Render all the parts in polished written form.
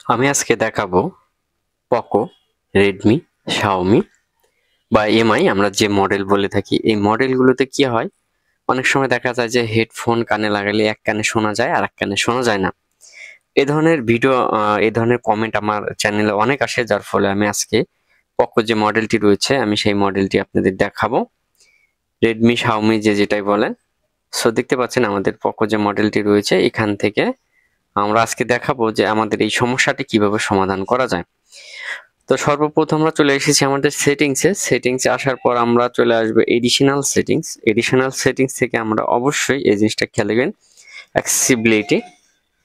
আমি আজকে দেখাবো পোকো, রেডমি, শাওমি বা এমআই আমরা যে মডেল বলে থাকি এই মডেলগুলোতে কি হয় অনেক সময় দেখা যায় যে হেডফোন কানে লাগালে এক কানে শোনা যায় আর এক কানে শোনা যায় না। এই ধরনের ভিডিও এই ধরনের কমেন্ট আমার চ্যানেলে অনেক আসে, যার ফলে আমি আজকে পোকো যে মডেলটি রয়েছে আমি সেই মডেলটি আপনাদের দেখাবো। রেডমি, শাওমি যে যেটাই বলেন। সো দেখতে পাচ্ছেন আমাদের পোকো যে মডেলটি রয়েছে এখান থেকে আমরা আজকে দেখাবো যে আমাদের এই সমস্যাটি কিভাবে সমাধান করা যায়। তো সর্বপ্রথম আমরা চলে এসেছি আমাদের সেটিংসে আসার পর আমরা চলে আসবো এডিশনাল সেটিংস থেকে আমরা অবশ্যই এই জিনিসটা খেয়াল রাখবেন, অ্যাক্সেসিবিলিটি,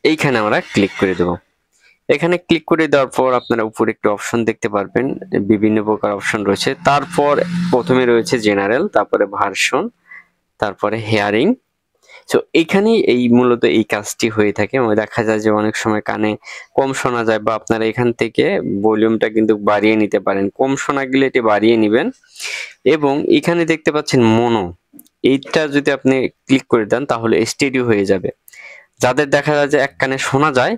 এইখানে আমরা ক্লিক করে দেব। এখানে ক্লিক করে দেওয়ার পর আপনারা উপরে একটু অপশন দেখতে পারবেন, বিভিন্ন প্রকার অপশন রয়েছে। তারপর প্রথমে রয়েছে জেনারেল, তারপরে ভার্সন, তারপরে হেয়ারিং। তো এখানেই এই মূলত এই কাজটি হয়ে থাকে। দেখা যায় যে অনেক সময় কানে কম শোনা যায় বা আপনারা এখান থেকে ভলিউমটা কিন্তু বাড়িয়ে নিতে পারেন। কম শোনা গেলে এটি বাড়িয়ে নিবেন এবং এখানে দেখতে পাচ্ছেন মোনো, এইটা যদি আপনি ক্লিক করে দেন তাহলে স্টেরিও হয়ে যাবে। যাদের দেখা যায় যে এক কানে শোনা যায়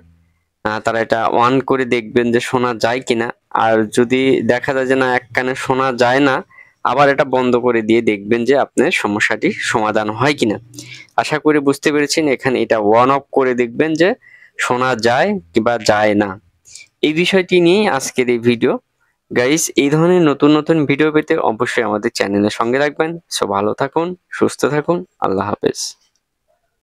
তারা এটা অন করে দেখবেন যে শোনা যায় কিনা, আর যদি দেখা যায় যে না এক কানে শোনা যায় না আবার এটা বন্ধ করে দিয়ে দেখবেন যে আপনার সমস্যাটি সমাধান হয় কিনা। আশা করি বুঝতে পেরেছেন। এখানে এটা অন অফ করে দেখবেন যে শোনা যায় কিংবা যায় না। এই বিষয়টি নিয়ে আজকের এই ভিডিও। গাইস, এই ধরনের নতুন নতুন ভিডিও পেতে অবশ্যই আমাদের চ্যানেলের সঙ্গে রাখবেন। সো ভালো থাকুন, সুস্থ থাকুন, আল্লাহ হাফেজ।